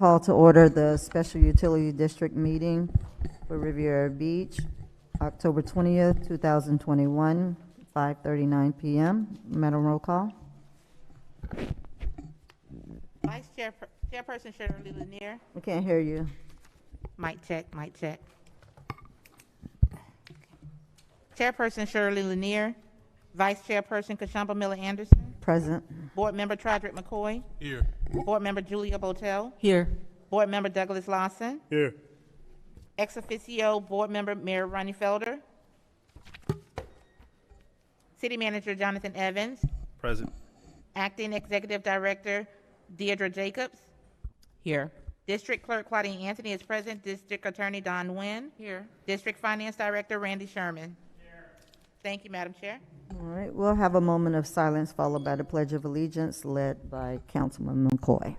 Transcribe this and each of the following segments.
Call to order the Special Utility District meeting for Riviera Beach, October 20th, 2021, 5:39 p.m. Madam, roll call. Chairperson Shirley Lanier. We can't hear you. Mic check, mic check. Chairperson Shirley Lanier. Vice Chairperson Kashampa Miller Anderson. Present. Board Member Trodrick McCoy. Here. Board Member Julia Botel. Here. Board Member Douglas Lawson. Here. Ex officio Board Member Mayor Ronnie Felder. City Manager Jonathan Evans. Present. Acting Executive Director Deirdre Jacobs. Here. District Clerk Claudine Anthony is present. District Attorney Don Nguyen. Here. District Finance Director Randy Sherman. Here. Thank you, Madam Chair. All right, we'll have a moment of silence followed by the Pledge of Allegiance led by Councilman McCoy.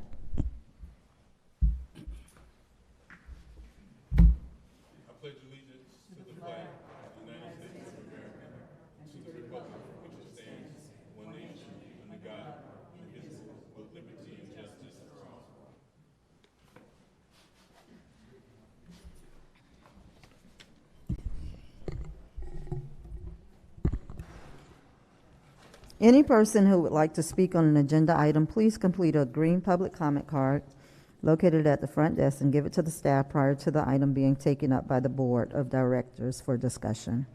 Any person who would like to speak on an agenda item, please complete a green public comment card located at the front desk and give it to the staff prior to the item being taken up by the Board of Directors for discussion.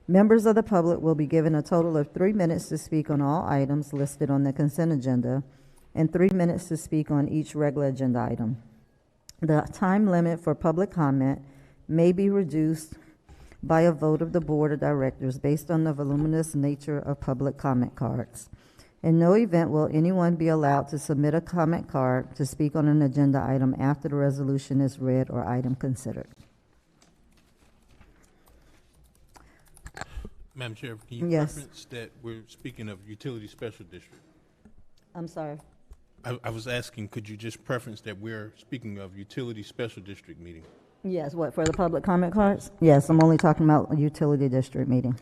Members of the public will be given a total of 3 minutes to speak on all items listed on the consent agenda and 3 minutes to speak on each regular agenda item. The time limit for public comment may be reduced by a vote of the Board of Directors based on the voluminous nature of public comment cards. In no event will anyone be allowed to submit a comment card to speak on an agenda item after the resolution is read or item considered. Madam Chair, can you Yes. reference that we're speaking of utility special district? I'm sorry. I was asking, could you just preference that we're speaking of utility special district meeting? Yes, what, for the public comment cards? Yes, I'm only talking about a utility district meeting.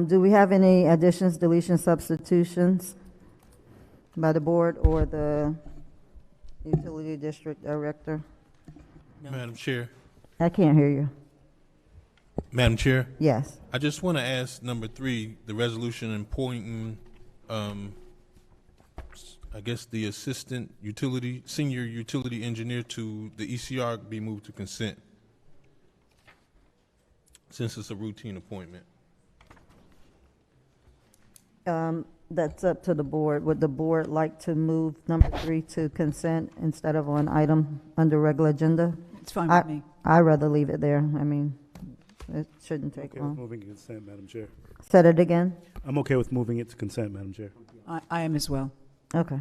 Do we have any additions, deletions, substitutions by the board or the utility district director? Madam Chair. I can't hear you. Madam Chair, Yes. I just want to ask number 3, the resolution appointing, I guess the assistant utility, senior utility engineer to the ECR be moved to consent, since it's a routine appointment. That's up to the board. Would the board like to move number 3 to consent instead of on item under regular agenda? It's fine with me. I'd rather leave it there. I mean, it shouldn't take Okay with long. moving to consent, Madam Chair. Said it again? I'm okay with moving it to consent, Madam Chair. I am as well. Okay.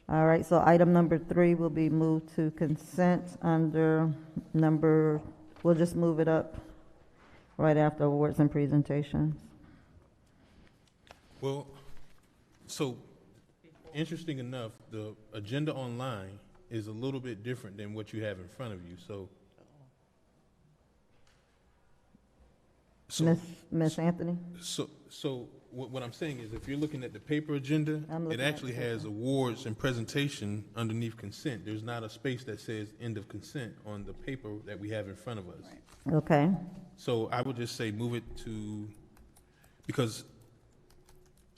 All right, so item number 3 will be moved to consent under number, we'll just move it up right after awards and presentations. Well, so interesting enough, the agenda online is a little bit different than what you have in front of you. Miss Anthony? So what I'm saying is, if you're looking at the paper agenda, I'm looking it at actually the has awards and presentation underneath consent. There's not a space that says end of consent on the paper that we have in front of us. Okay. So I would just say move it to, because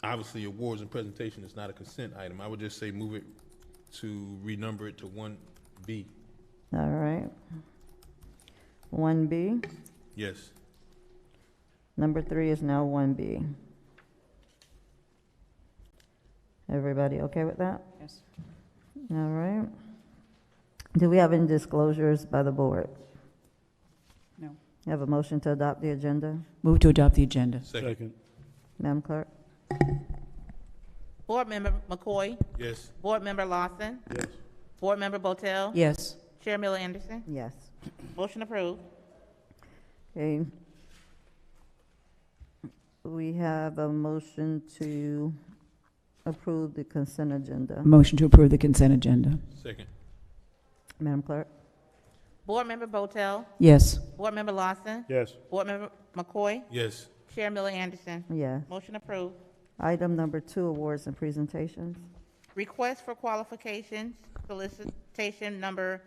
obviously awards and presentation is not a consent item. I would just say move it to renumber it to 1B. All right. 1B. Yes. Number 3 is now 1B. Everybody okay with that? Yes. All right. Do we have any disclosures by the board? No. You have a motion to adopt the agenda? Move to adopt the agenda. Second. Madam Clerk? Board Member McCoy. Yes. Board Member Lawson. Yes. Board Member Botel. Yes. Chair Miller Anderson. Yes. Motion approved. Okay. We have a motion to approve the consent agenda. Motion to approve the consent agenda. Second. Madam Clerk? Board Member Botel. Yes. Board Member Lawson. Yes. Board Member McCoy. Yes. Chair Miller Anderson. Yes. Motion approved. Item number 2, awards and presentations. Request for qualifications, solicitation number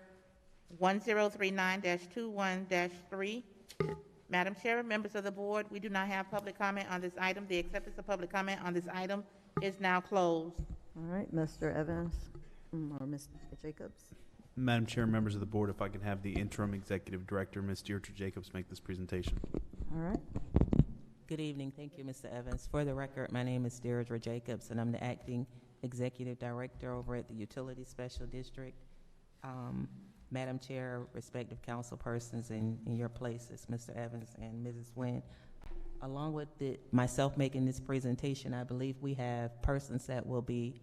1039-21-3. Madam Chair, members of the board, we do not have public comment on this item. The acceptance of public comment on this item is now closed. All right, Mr. Evans or Mr. Jacobs. Madam Chair, members of the board, if I can have the interim executive director, Ms. Deirdre Jacobs, make this presentation. All right. Good evening. Thank you, Mr. Evans. For the record, my name is Deirdre Jacobs, and I'm the acting executive director over at the Utility Special District. Madam Chair, respective council persons in your places, Mr. Evans and Mrs. Nguyen. Along with myself making this presentation, I believe we have persons that will be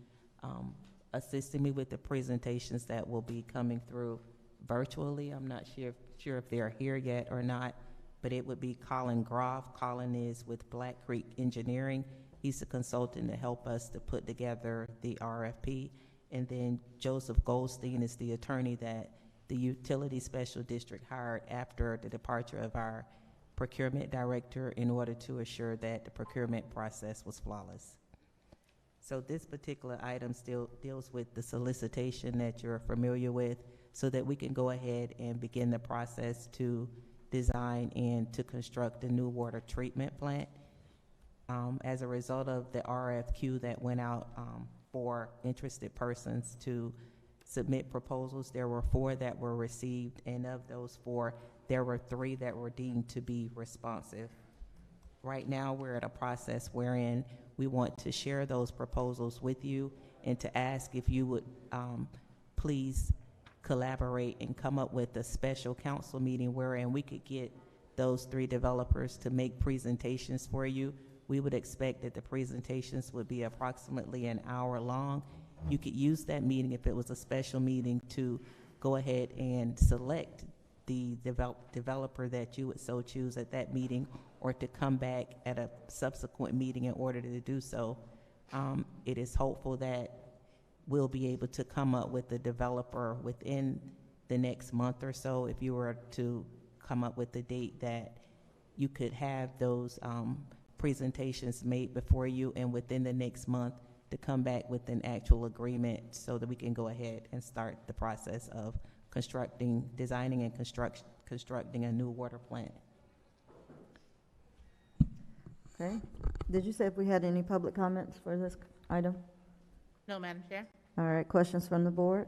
assisting me with the presentations that will be coming through virtually. I'm not sure if they're here yet or not, but it would be Colin Groff. Colin is with Black Creek Engineering. He's a consultant to help us to put together the RFP. And then Joseph Goldstein is the attorney that the Utility Special District hired after the departure of our procurement director in order to assure that the procurement process was flawless. So this particular item still deals with the solicitation that you're familiar with so that we can go ahead and begin the process to design and to construct a new water treatment plant. As a result of the RFQ that went out for interested persons to submit proposals, there were 4 that were received, and of those 4, there were 3 that were deemed to be responsive. Right now, we're at a process wherein we want to share those proposals with you and to ask if you would please collaborate and come up with a special council meeting wherein we could get those 3 developers to make presentations for you. We would expect that the presentations would be approximately an hour long. You could use that meeting, if it was a special meeting, to go ahead and select the developer that you would so choose at that meeting, or to come back at a subsequent meeting in order to do so. It is hopeful that we'll be able to come up with a developer within the next month or so. If you were to come up with a date that you could have those presentations made before you, and within the next month to come back with an actual agreement so that we can go ahead and start the process of designing and constructing a new water plant. Okay. Did you say if we had any public comments for this item? No, Madam Chair. All right, questions from the board?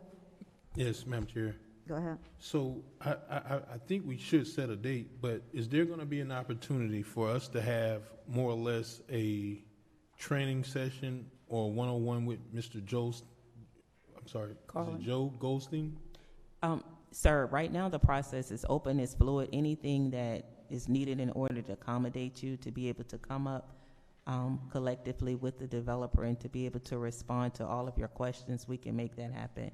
Yes, Madam Chair. Go ahead. So I think we should set a date, but is there going to be an opportunity for us to have more or less a training session or one-on-one with Mr. Joe? I'm sorry, is it Joe Goldstein? Sir, right now the process is open, it's fluid. Anything that is needed in order to accommodate you to be able to come up collectively with the developer and to be able to respond to all of your questions, we can make that happen.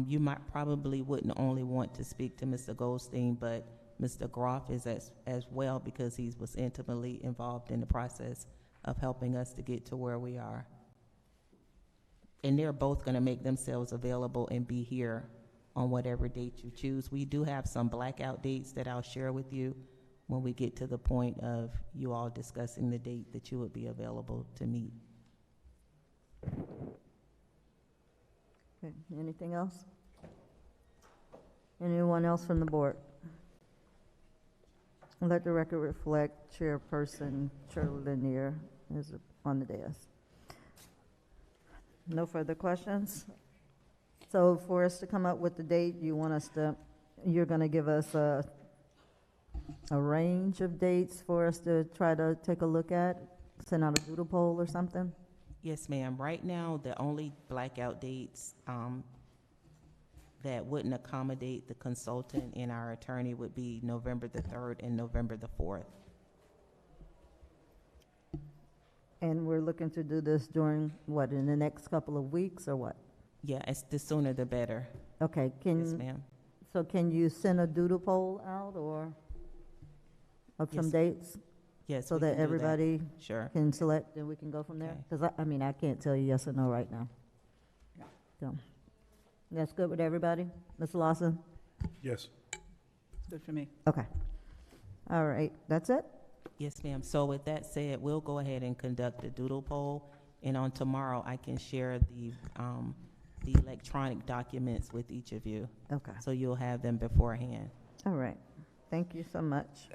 You might probably wouldn't only want to speak to Mr. Goldstein, but Mr. Groff is as well, because he was intimately involved in the process of helping us to get to where we are. And they're both going to make themselves available and be here on whatever date you choose. We do have some blackout dates that I'll share with you when we get to the point of you all discussing the date that you would be available to meet. Okay, anything else? Anyone else from the board? Let the record reflect Chairperson Shirley Lanier is on the dais. No further questions? So for us to come up with the date, you're going to give us a range of dates for us to try to take a look at? Send out a doodle poll or something? Yes, ma'am. Right now, the only blackout dates that wouldn't accommodate the consultant and our attorney would be November the 3rd and November the 4th. And we're looking to do this during, what, in the next couple of weeks or what? Yeah, the sooner the better. Okay, Yes, ma'am. so can you send a doodle poll out or of some Yes. dates? Yes, So we that can do everybody Sure. can select and we can go from there? Okay. Because I mean, I can't tell you yes or no right now. So, that's good with everybody? Ms. Lawson? Yes. It's good for me. Okay. All right, that's it? Yes, ma'am. So with that said, we'll go ahead and conduct a doodle poll, And on tomorrow, I can share the electronic documents with each of you, Okay, so you'll have them beforehand. all right. Thank you so much.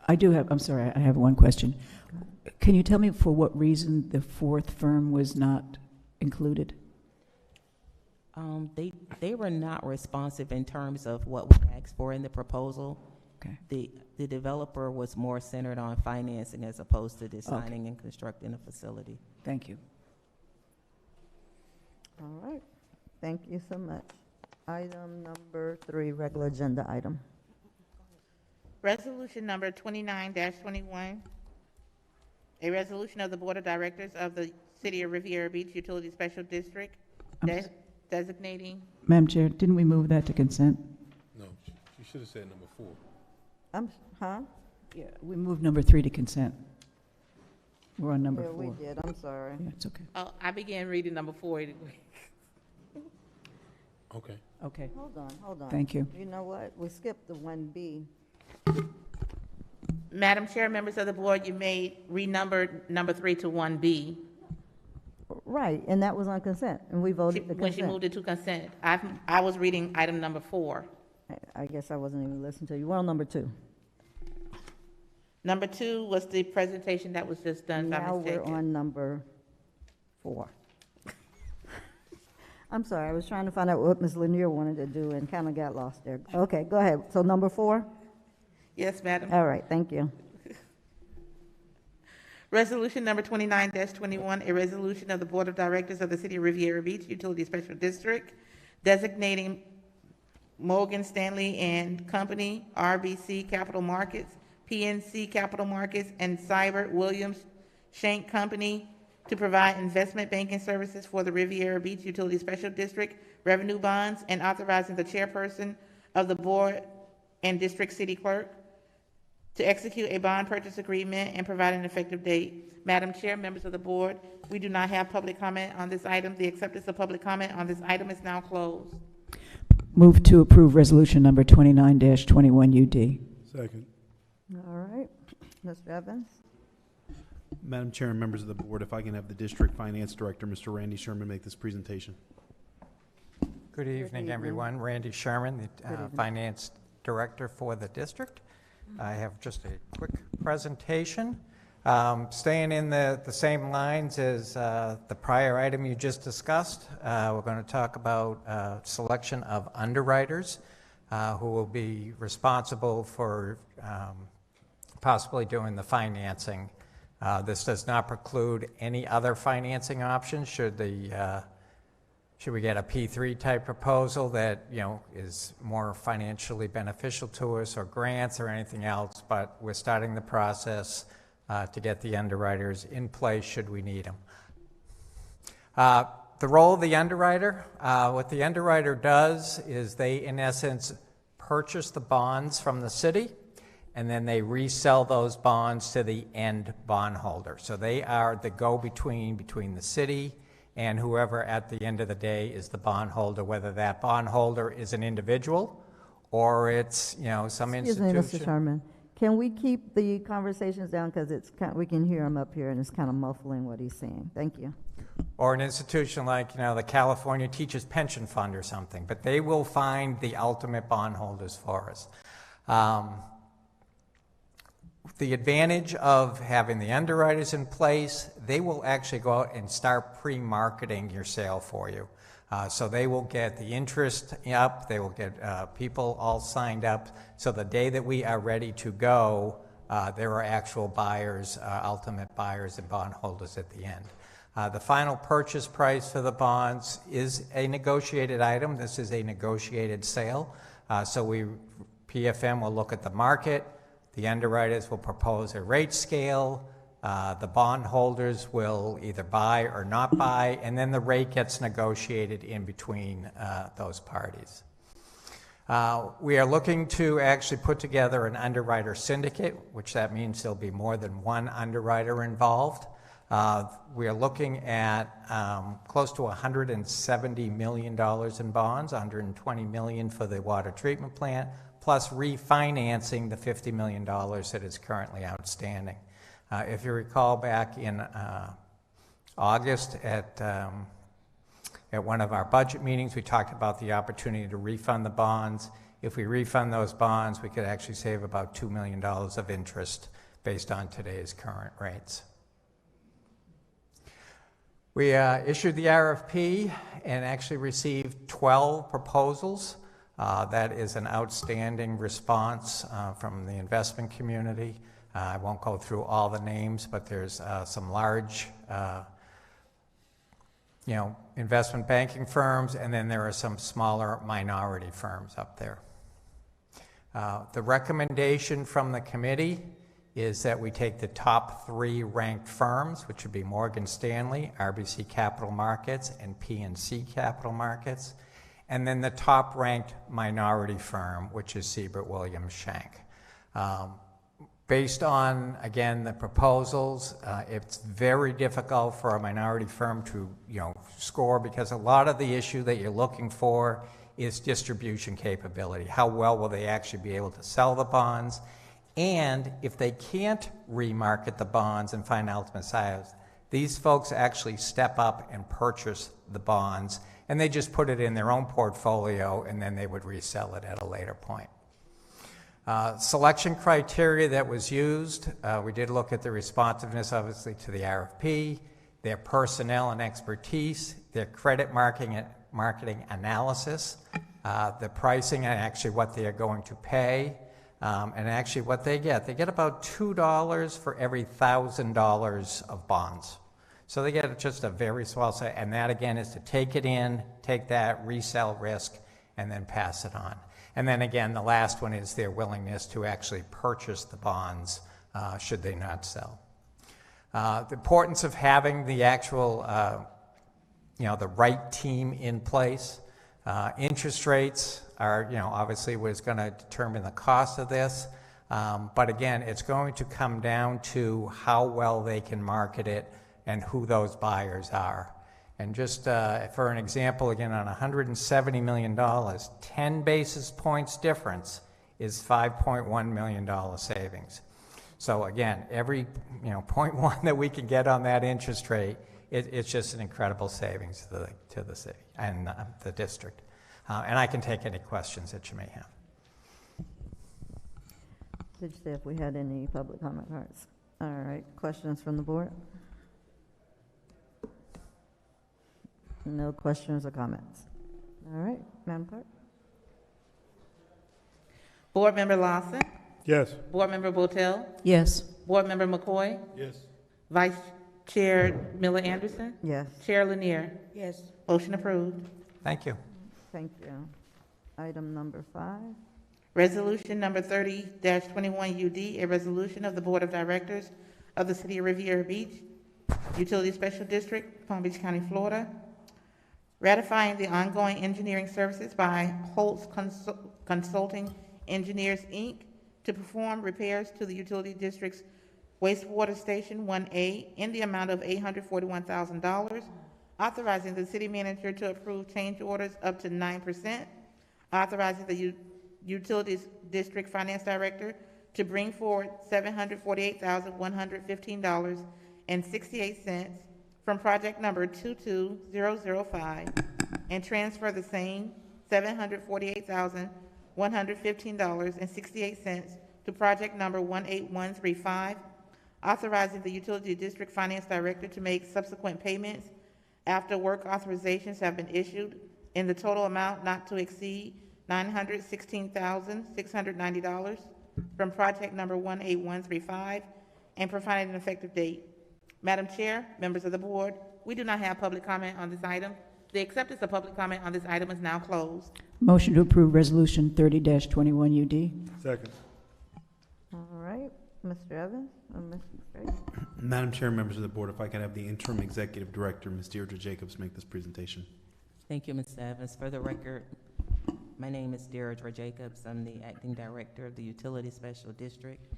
I'm sorry, I have one question. Can you tell me for what reason the fourth firm was not included? They were not responsive in terms of what we asked for in the proposal. Okay. The developer was more centered on financing as opposed to designing and constructing a facility. Thank you. All right, thank you so much. Item number 3, regular agenda item. Resolution number 29-21, a resolution of the Board of Directors of the City of Riviera Beach Utility Special District designating, Madam Chair, didn't we move that to consent? No, you should have said number 4. Huh? Yeah, we moved number 3 to consent. We're on number Yeah, 4. we did, I'm sorry. Yeah, it's okay. oh, I began reading number 4 anyway. Okay. Okay, Hold on. thank you. You know what? We skipped the 1B. Madam Chair, members of the board, you may renumber number 3 to 1B. Right, and that was on consent, and we voted the When she consent. moved it to consent, I was reading item number 4. I guess I wasn't even listening to you. We're on number 2. Number 2 was the presentation that was just done by Now Ms. we're Jacobs. on number 4. I'm sorry, I was trying to find out what Ms. Lanier wanted to do and kind of got lost there. Okay, go ahead. So number 4? Yes, madam. All right, thank you. Resolution number 29-21, a resolution of the Board of Directors of the City of Riviera Beach Utility Special District designating Morgan Stanley and Company, RBC Capital Markets, PNC Capital Markets, and Cybert Williams Shank Company to provide investment banking services for the Riviera Beach Utility Special District revenue bonds, and authorizing the chairperson of the board and district city clerk to execute a bond purchase agreement and provide an effective date. Madam Chair, members of the board, we do not have public comment on this item. The acceptance of public comment on this item is now closed. Move to approve resolution number 29-21 UD. Second. All right, Mr. Evans? Madam Chair and members of the board, if I can have the District Finance Director, Mr. Randy Sherman, make this presentation. Good evening, evening. everyone. Randy Sherman, the Good evening. Finance Director for the district. I have just a quick presentation. Staying in the same lines as the prior item you just discussed, we're going to talk about selection of underwriters who will be responsible for possibly doing the financing. This does not preclude any other financing options should we get a P3 type proposal that, is more financially beneficial to us, or grants or anything else, but we're starting the process to get the underwriters in place should we need them. The role of the underwriter, what the underwriter does is they, in essence, purchase the bonds from the city, and then they resell those bonds to the end bondholder. So they are the go-between between the city and whoever at the end of the day is the bondholder, whether that bondholder is an individual or it's, some Excuse me, institution. Mr. Sherman. Can we keep the conversations down, because we can hear him up here and it's kind of muffling what he's saying. Thank you. Or an institution like, the California Teachers Pension Fund or something, but they will find the ultimate bondholders for us. The advantage of having the underwriters in place, they will actually go out and start pre-marketing your sale for you. So they will get the interest up, they will get people all signed up, so the day that we are ready to go, there are actual buyers, ultimate buyers and bondholders at the end. The final purchase price for the bonds is a negotiated item. This is a negotiated sale. So PFM will look at the market, the underwriters will propose a rate scale, the bondholders will either buy or not buy, and then the rate gets negotiated in between those parties. We are looking to actually put together an underwriter syndicate, which that means there'll be more than one underwriter involved. We are looking at close to $170 million in bonds, $120 million for the water treatment plant, plus refinancing the $50 million that is currently outstanding. If you recall back in August at one of our budget meetings. We talked about the opportunity to refund the bonds. If we refund those bonds, we could actually save about $2 million of interest based on today's current rates. We issued the RFP and actually received 12 proposals. That is an outstanding response from the investment community. I won't go through all the names, but there's some large investment banking firms, and then there are some smaller minority firms up there. The recommendation from the committee is that we take the top 3 ranked firms, which would be Morgan Stanley, RBC Capital Markets, and PNC Capital Markets, and then the top ranked minority firm, which is Siebert Williams Shank. Based on, again, the proposals, it's very difficult for a minority firm to, score, because a lot of the issue that you're looking for is distribution capability. How well will they actually be able to sell the bonds? And if they can't remarket the bonds and find ultimate sales, these folks actually step up and purchase the bonds, and they just put it in their own portfolio, and then they would resell it at a later point. Selection criteria that was used, we did look at the responsiveness, obviously, to the RFP, their personnel and expertise, their credit marketing analysis, the pricing and actually what they are going to pay, and actually what they get. They get about $2 for every $1,000 of bonds. So they get just a very small set, and that again is to take it in, take that resell risk, and then pass it on. And then again, the last one is their willingness to actually purchase the bonds should they not sell. The importance of having the actual, the right team in place. Interest rates are, obviously what is going to determine the cost of this. But again, it's going to come down to how well they can market it and who those buyers are. And just for an example, again, on $170 million, 10 basis points difference is $5.1 million savings. So again, every 0.1 that we can get on that interest rate, it's just an incredible savings to the city and the district. And I can take any questions that you may have. Did you say if we had any public comment cards? All right, questions from the board? No questions or comments. All right, Madam Clerk. Board Member Lawson, Yes. Board Member Botel, Yes. Board Member McCoy, Yes. Vice Chair Miller Anderson, Yes, Chair Lanier. Yes. Motion approved. Thank you. thank you. Item number 5. Resolution number 30-21 UD, a resolution of the Board of Directors of the City of Riviera Beach, Utility Special District, Palm Beach County, Florida, ratifying the ongoing engineering services by Holtz Consulting Engineers, Inc. to perform repairs to the Utility District's wastewater station 1A in the amount of $841,000, authorizing the city manager to approve change orders up to 9%, authorizing the Utilities District Finance Director to bring forward $748,115.68 from project number 22005 and transfer the same $748,115.68 to project number 18135, authorizing the Utility District Finance Director to make subsequent payments after work authorizations have been issued in the total amount not to exceed $916,690 from project number 18135 and providing an effective date. Madam Chair, members of the board, we do not have public comment on this item. The acceptance of public comment on this item is now closed. Motion to approve Resolution 30-21 UD. Second. All right, Mr. Evans or Ms. Grace? Madam Chair, members of the board, if I could have the interim executive director, Ms. Deirdre Jacobs, make this presentation. Thank you, Mr. Evans. For the record, my name is Deirdre Jacobs. I'm the acting director of the Utility Special District.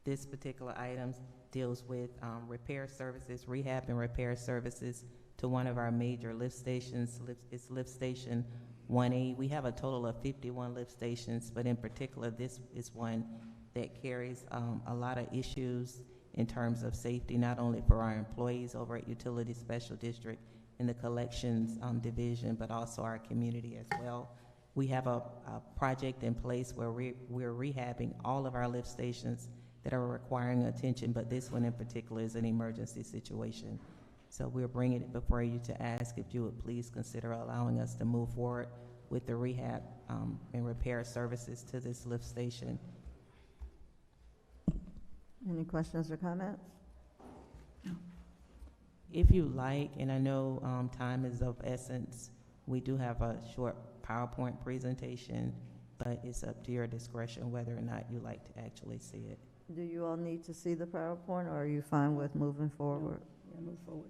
This particular item deals with repair services, rehab and repair services to one of our major lift stations. It's lift station 1A. We have a total of 51 lift stations, but in particular, this is one that carries a lot of issues in terms of safety, not only for our employees over at Utility Special District in the collections division, but also our community as well. We have a project in place where we're rehabbing all of our lift stations that are requiring attention, but this one in particular is an emergency situation. So we're bringing it before you to ask if you would please consider allowing us to move forward with the rehab and repair services to this lift station. Any questions or comments? If you like, and I know time is of essence, we do have a short PowerPoint presentation, but it's up to your discretion whether or not you like to actually see it. Do you all need to see the PowerPoint, or are you fine with moving forward? Yeah, move forward.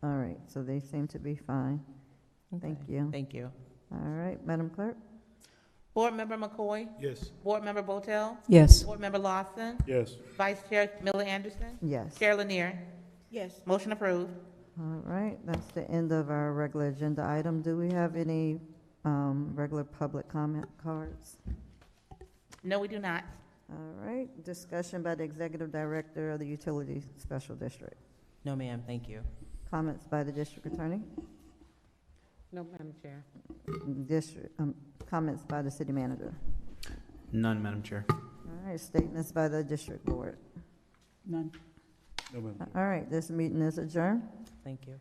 All right, so they seem to be fine. Thank Okay. you. Thank you. All right, Madam Clerk? Board Member McCoy? Yes. Board Member Botel? Yes. Board Member Lawson? Yes. Vice Chair Miller Anderson? Yes. Chair Lanier? Yes. Motion approved. All right, that's the end of our regular agenda item. Do we have any regular public comment cards? No, we do not. All right, discussion by the Executive Director of the Utility Special District. No, ma'am, thank you. Comments by the District Attorney? No, Madam Chair. Comments by the City Manager? None, Madam Chair. All right, statements by the District Board. None. No, Madam Chair. All right, this meeting is adjourned. Thank you.